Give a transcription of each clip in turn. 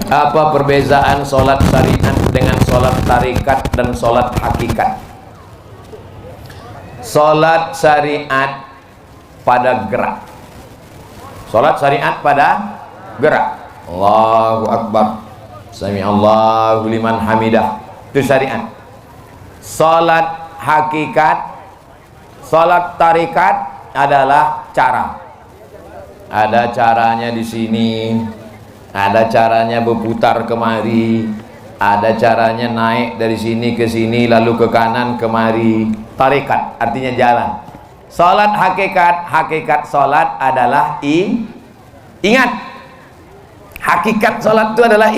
Apa perbezaan sholat syariat dengan sholat tarikat dan sholat hakikat? Sholat syariat pada gerak. Sholat syariat pada gerak. Allahu Akbar, Sami Allahu liman hamidah, itu syariat. Sholat hakikat, sholat tarikat adalah cara. Ada caranya di sini, ada caranya berputar kemari, ada caranya naik dari sini ke sini lalu ke kanan kemari. Tarikat artinya jalan. Salat hakikat, hakikat salat adalah ingat. Hakikat salat itu adalah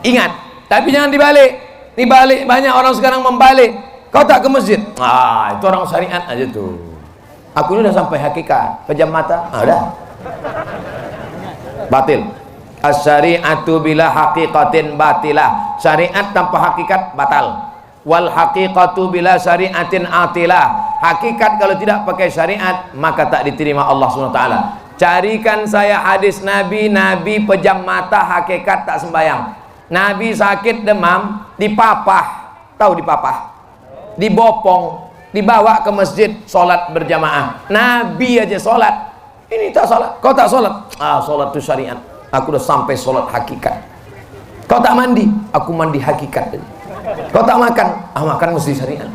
ingat. Tapi jangan dibalik. Dibalik, banyak orang sekarang membalik. Kau tak ke masjid? Ah, itu orang syariat aja tuh. Aku ini udah sampai hakikat, pejam mata, udah batil. As-syari'atu bila haqiqatin batilah. Syariat tanpa hakikat batal. Wal haqiqatu bila syari'atin atilah. Hakikat kalau tidak pakai syariat maka tak diterima Allah SWT. Carikan saya hadis Nabi, Nabi pejam mata hakikat tak sembayang. Nabi sakit demam, dipapah. Tahu dipapah? Dibopong, dibawa ke masjid sholat berjamaah. Nabi aja sholat, ini tak sholat. Kau tak sholat? Ah, sholat itu syariat. Aku udah sampai sholat hakikat. Kau tak mandi? Aku mandi hakikat. Kau tak makan? Ah, makan mesti syariat.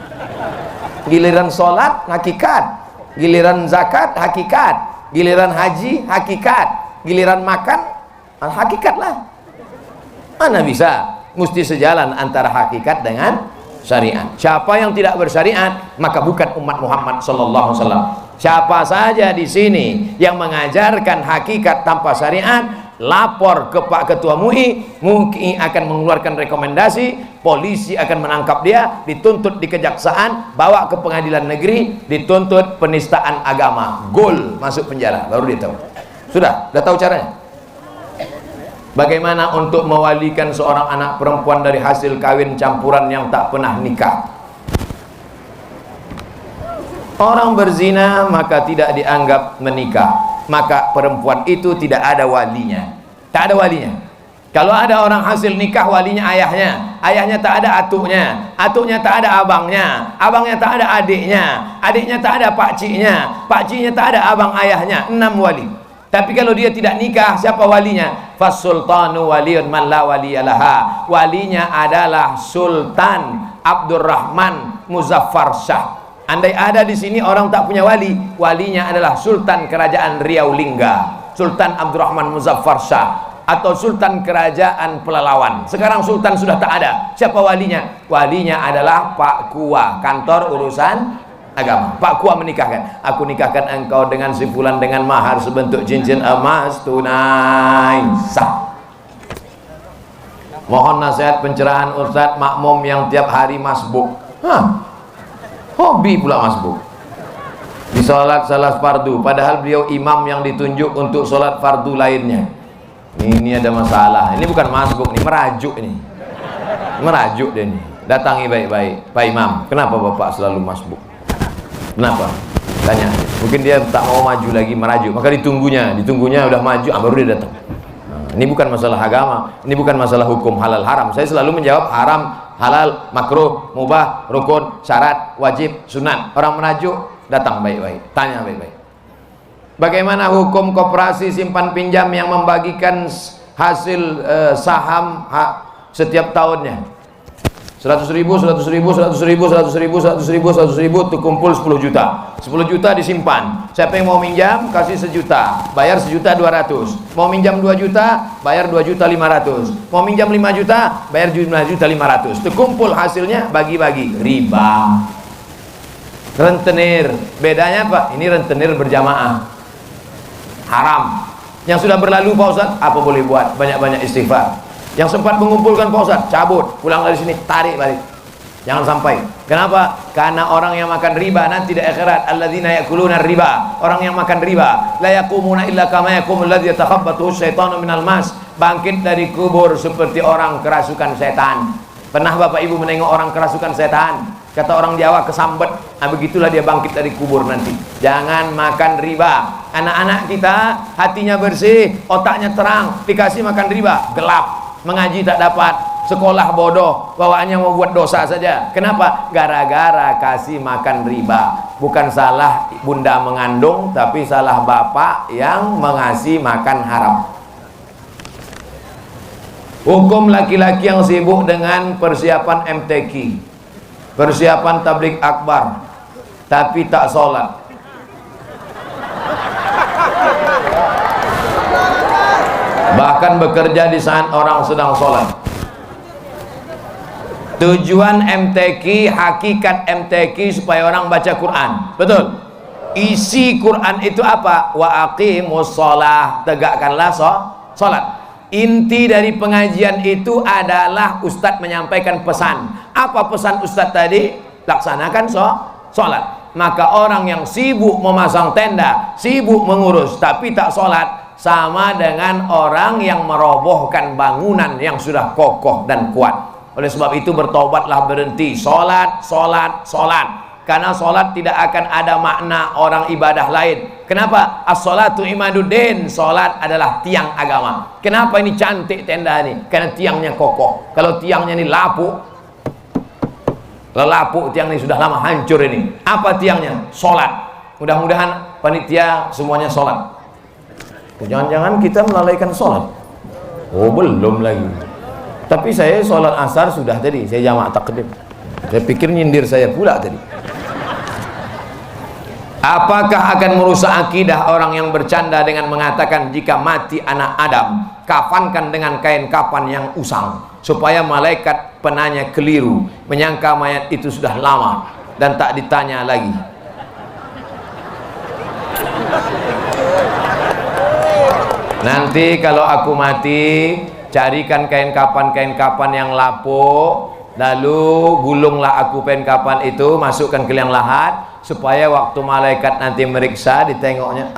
Giliran sholat hakikat, giliran zakat hakikat, giliran haji hakikat, giliran makan hakikat lah. Mana bisa? Mesti sejalan antara hakikat dengan syariat. Siapa yang tidak bersyariat maka bukan umat Muhammad sallallahu alaihi wasallam. Siapa saja di sini yang mengajarkan hakikat tanpa syariat, lapor ke Pak Ketua MUI, MUI akan mengeluarkan rekomendasi, polisi akan menangkap dia, dituntut di kejaksaan, bawa ke pengadilan negeri, dituntut penistaan agama, gol, masuk penjara, baru dia tahu. Sudah tahu caranya. Bagaimana untuk mewalikan seorang anak perempuan dari hasil kawin campuran yang tak pernah nikah? Orang berzina maka tidak dianggap menikah, maka perempuan itu tidak ada walinya. Tak ada walinya. Kalau ada orang hasil nikah, walinya ayahnya, ayahnya tak ada atuknya, atuknya tak ada abangnya, abangnya tak ada adiknya, adiknya tak ada pakciknya, pakciknya tak ada abang ayahnya. 6 wali. Tapi kalau dia tidak nikah, siapa walinya? Fasultanu waliyun man la waliyalaha. Walinya adalah Sultan Abdurrahman Muzaffar Shah. Andai ada di sini orang tak punya wali, walinya adalah Sultan Kerajaan Riau Lingga, Sultan Abdurrahman Muzaffar Shah, atau Sultan Kerajaan Pelalawan. Sekarang Sultan sudah tak ada. Siapa walinya? Walinya adalah Pak Kua, kantor urusan agama. Pak Kua menikahkan, aku nikahkan engkau dengan si fulan dengan mahar sebentuk cincin emas tunai sah. Mohon nasihat pencerahan Ustadz makmum yang tiap hari masbuk. Hobi pula masbuk. Di sholat salah fardu, padahal beliau imam yang ditunjuk untuk sholat fardu lainnya. Ini ada masalah. Ini bukan masbuk, ini merajuk ini. Merajuk dia ini. Datangi baik-baik, Pak Imam. Kenapa Bapak selalu masbuk? Kenapa? Tanya. Mungkin dia tak mau maju lagi, merajuk. Maka ditunggunya udah maju, baru dia datang. Ini bukan masalah agama, ini bukan masalah hukum halal haram. Saya selalu menjawab haram, halal, makruh, mubah, rukun, syarat, wajib, sunat. Orang merajuk datang baik-baik, tanya baik-baik. Bagaimana hukum koperasi simpan pinjam yang membagikan hasil saham setiap tahunnya? 100.000, 100.000, 100.000, 100.000, 100.000, terkumpul 10 juta. 10 juta disimpan. Siapa yang mau minjam, kasih 1 juta, bayar 1.200.000. Mau minjam 2 juta, bayar 2.500.000. Mau minjam 5 juta, bayar 5.500.000. Terkumpul hasilnya, bagi-bagi. Riba. Rentenir. Bedanya apa? Ini rentenir berjamaah. Haram. Yang sudah berlalu Pak Ustaz, apa boleh buat? Banyak-banyak istighfar. Yang sempat mengumpulkan Pak Ustaz, cabut, pulang dari sini, tarik balik. Jangan sampai. Kenapa? Karena orang yang makan riba nanti di akhirat, alladzina yakuluna riba, orang yang makan riba, la yaqumuna illa kama yaqumul ladzi yatakhabbathu syaitanu minal mas, bangkit dari kubur seperti orang kerasukan setan. Pernah Bapak Ibu menengok orang kerasukan setan? Kata orang Jawa, kesambet. Begitulah dia bangkit dari kubur nanti. Jangan makan riba. Anak-anak kita hatinya bersih, otaknya terang, dikasih makan riba, gelap. mengaji tak dapat, sekolah bodoh, bawaannya mau buat dosa saja. Kenapa? Gara-gara kasih makan riba. Bukan salah bunda mengandung, tapi salah bapak yang mengasih makan haram. Hukum laki-laki yang sibuk dengan persiapan MTQ, persiapan tabligh akbar, tapi tak sholat. Bahkan bekerja di saat orang sedang sholat. Tujuan MTQ, hakikat MTQ supaya orang baca Quran. Betul? Isi Quran itu apa? Wa aqimus sholah, tegakkanlah sholat. Inti dari pengajian itu adalah Ustadz menyampaikan pesan. Apa pesan Ustadz tadi? Laksanakan sholat. Maka orang yang sibuk memasang tenda, sibuk mengurus tapi tak sholat, sama dengan orang yang merobohkan bangunan yang sudah kokoh dan kuat. Oleh sebab itu bertobatlah, berhenti sholat. Karena sholat tidak akan ada makna orang ibadah lain. Kenapa? As-sholatu imaduddin. Sholat adalah tiang agama. Kenapa ini cantik tenda ini? Karena tiangnya kokoh. Kalau tiangnya ini lapuk, tiang ini sudah lama hancur ini. Apa tiangnya? Sholat. Mudah-mudahan panitia semuanya sholat. Jangan-jangan kita melalaikan sholat. Oh, belum lagi. Tapi saya sholat asar sudah tadi, saya jamak takdim. Saya pikir nyindir saya pula tadi. Apakah akan merusak akidah orang yang bercanda dengan mengatakan jika mati anak Adam, kafankan dengan kain kafan yang usang, supaya malaikat penanya keliru, menyangka mayat itu sudah lama dan tak ditanya lagi. Nanti kalau aku mati, carikan kain kapan yang lapuk, lalu gulunglah aku kain kapan itu, masukkan ke liang lahat, supaya waktu malaikat nanti meriksa, ditengoknya,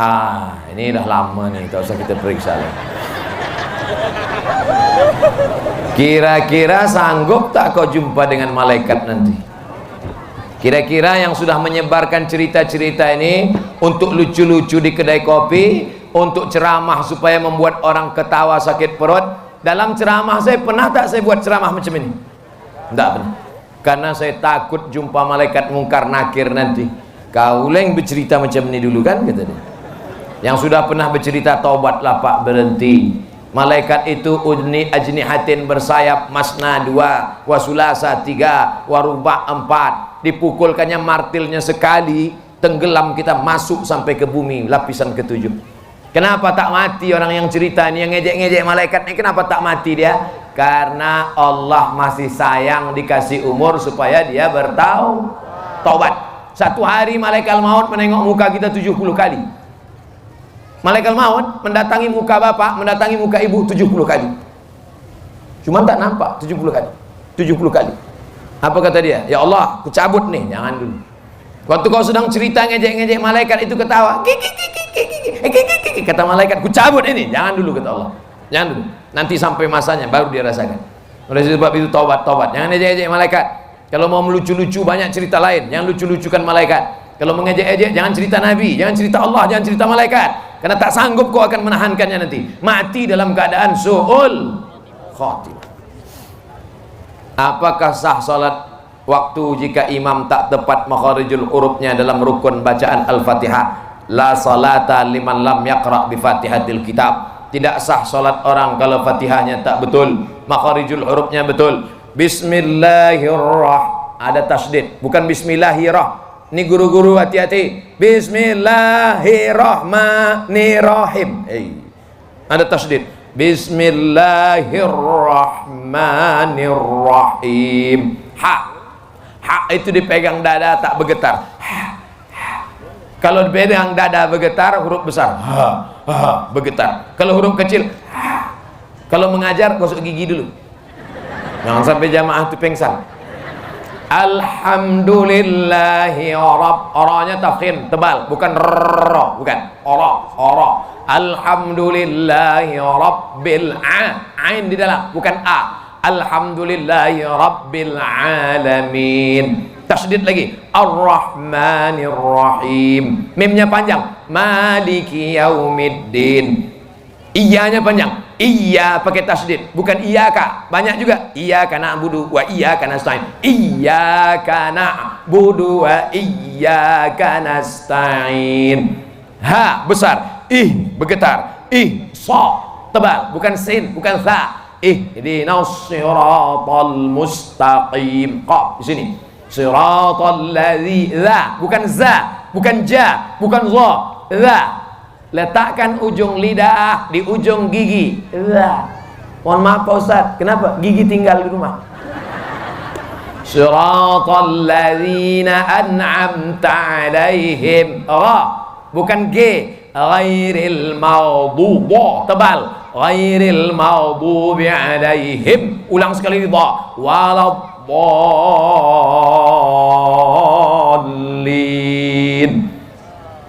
ini udah lama nih, tak usah kita periksa lagi. Kira-kira sanggup tak kau jumpa dengan malaikat nanti? Kira-kira yang sudah menyebarkan cerita-cerita ini untuk lucu-lucu di kedai kopi, untuk ceramah supaya membuat orang ketawa sakit perut. Dalam ceramah saya pernah tak saya buat ceramah macam ini? Tidak pernah. Karena saya takut jumpa malaikat mungkar nakir nanti. Kau yang bercerita macam ini dulu kan, kata dia. Yang sudah pernah bercerita, taubatlah Pak, berhenti. Malaikat itu udni ajnihatin, bersayap, masna 2, wasulasa 3, waruba 4. Dipukulkannya martilnya sekali, tenggelam kita masuk sampai ke bumi, lapisan ke-7. Kenapa tak mati orang yang cerita ini, yang ngejek-ngejek malaikat ini? Kenapa tak mati dia? Karena Allah masih sayang, dikasih umur supaya dia bertaubat. Satu hari malaikat maut menengok muka kita 70 kali. Malaikat maut mendatangi muka bapak, mendatangi muka ibu 70 kali. Cuma tak nampak 70 kali. 70 kali. Apa kata dia? Ya Allah, aku cabut nih. Jangan dulu. Waktu kau sedang cerita ngejek-ngejek, malaikat itu ketawa. Kata malaikat, ku cabut ini. Jangan dulu, kata Allah. Jangan dulu. Nanti sampai masanya baru dia rasakan. Oleh sebab itu tobat. Jangan ngejek-ngejek malaikat. Kalau mau melucu-lucu banyak cerita lain, jangan lucu-lucukan malaikat. Kalau mengejek-ejek jangan cerita Nabi, jangan cerita Allah, jangan cerita malaikat. Karena tak sanggup kau akan menahankannya nanti. Mati dalam keadaan su'ul khatimah. Apakah sah salat waktu jika imam tak tepat makharijul hurufnya dalam rukun bacaan Al-Fatihah? La salata liman lam yaqra' bi Fatihatil kitab. Tidak sah salat orang kalau Fatihahnya tak betul, makharijul hurufnya betul. Bismillahirrahmanirrahim. Ada tasdid, bukan bismillahirrahmanirrahim. Ini guru-guru hati-hati. Bismillahirrahmanirrahim. Ada tasdid. Bismillahirrahmanirrahim. Ha itu dipegang dada tak bergetar. Kalau dipegang dada bergetar, huruf besar. Bergetar. Kalau huruf kecil, kalau mengajar gosok gigi dulu. Jangan sampai jamaah itu pengsan. Alhamdulillahi Oranya tafkhim tebal, bukan ro, bukan oro. Alhamdulillahi rabbil ain di dalam, bukan a. Alhamdulillahi rabbil alamin. Tasdid lagi. Ar-Rahmanir-Rahim. Mimnya panjang. Maliki yaumiddin. Iyanya panjang. Iya pakai tasydid, bukan iyyaka. Banyak juga iyyaka na'budu wa iyyaka nasta'in. Iyyaka na'budu wa iyyaka nasta'in. Ha besar, ih bergetar, ih sa tebal, bukan sin, bukan sa. Ihdinas siratal mustaqim. Qaf di sini. Siratal ladzi, za bukan za, bukan ja, bukan za, za. Letakkan ujung lidah di ujung gigi. Mohon maaf Pak Ustaz, kenapa? Gigi tinggal di rumah. Siratal ladzina an'amta alaihim. Ra, bukan G. Ghairil maghdubi, tebal. Ghairil maghdubi alaihim. Ulang sekali dha. Waladdallin.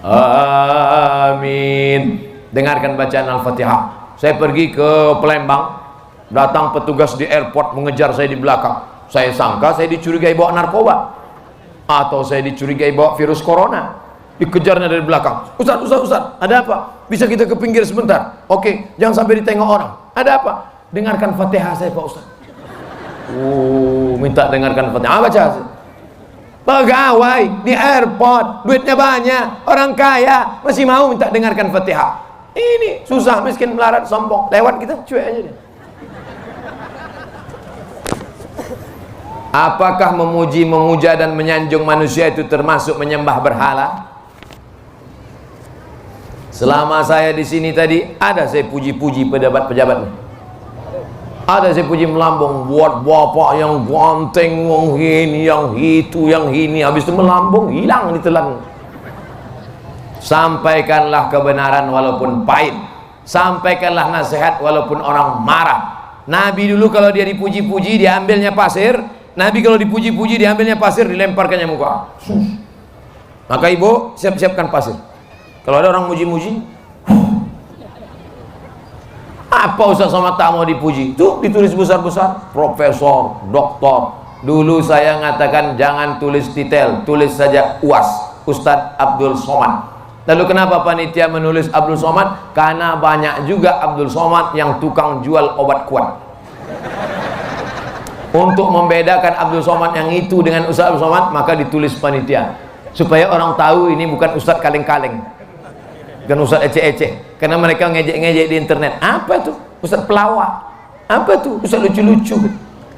Amin. Dengarkan bacaan Al-Fatihah. Saya pergi ke Palembang, datang petugas di airport mengejar saya di belakang. Saya sangka saya dicurigai bawa narkoba, atau saya dicurigai bawa virus corona. Dikejarnya dari belakang. Ustaz, ada apa? Bisa kita ke pinggir sebentar? Oke, jangan sampai ditengok orang. Ada apa? Dengarkan Fatihah saya Pak Ustaz. Minta dengarkan Fatihah. Baca. Pegawai di airport, duitnya banyak, orang kaya, masih mau minta dengarkan Fatihah. Ini susah, miskin, melarat, sombong, lewat kita cuek aja deh. Apakah memuji, memuja dan menyanjung manusia itu termasuk menyembah berhala? Selama saya di sini tadi, ada saya puji-puji pejabat-pejabat. Ada saya puji melambung, buat bapak yang ganteng, yang ini, yang itu, yang ini. Habis itu melambung, hilang ditelan. Sampaikanlah kebenaran walaupun pahit. Sampaikanlah nasihat walaupun orang marah. Nabi dulu kalau dia dipuji-puji, diambilnya pasir. Nabi kalau dipuji-puji, diambilnya pasir, dilemparkannya muka. Maka ibu, siap-siapkan pasir. Kalau ada orang muji-muji, apa Ustaz Somad tak mau dipuji? Tuh ditulis besar-besar, profesor, doktor. Dulu saya ngatakan jangan tulis detail, tulis saja UAS, Ustadz Abdul Somad. Lalu kenapa panitia menulis Abdul Somad? Karena banyak juga Abdul Somad yang tukang jual obat kuat. Untuk membedakan Abdul Somad yang itu dengan Ustadz Abdul Somad, maka ditulis panitia supaya orang tahu ini bukan Ustadz kaleng-kaleng, bukan Ustadz ecek-ecek. Karena mereka ngejek-ngejek di internet. Apa tuh? Ustadz pelawak. Apa tuh? Ustadz lucu-lucu.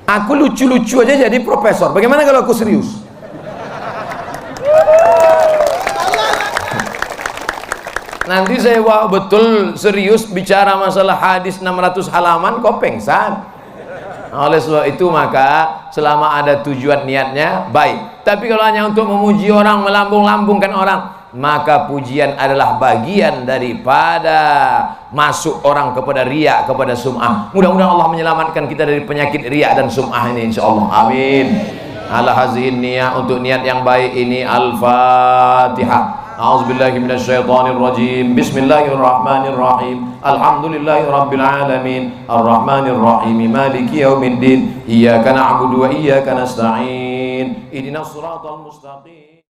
Aku lucu-lucu aja jadi profesor. Bagaimana kalau aku serius? Nanti saya betul serius bicara masalah hadis 600 halaman, kok pengsan. Oleh sebab itu maka selama ada tujuan niatnya baik. Tapi kalau hanya untuk memuji orang, melambung-lambungkan orang, maka pujian adalah bagian daripada masuk orang kepada riya, kepada sum'ah. Mudah-mudahan Allah menyelamatkan kita dari penyakit riya dan sum'ah ini insyaallah. Amin. Ala hazihin niyah, untuk niat yang baik ini. Al-Fatihah. A'udzubillahi minasyaitonirrajim. Bismillahirrahmanirrahim. Alhamdulillahirabbil alamin. Arrahmanirrahim. Maliki yaumiddin. Iyyaka na'budu wa iyyaka nasta'in. Ihdinas siratal mustaqim.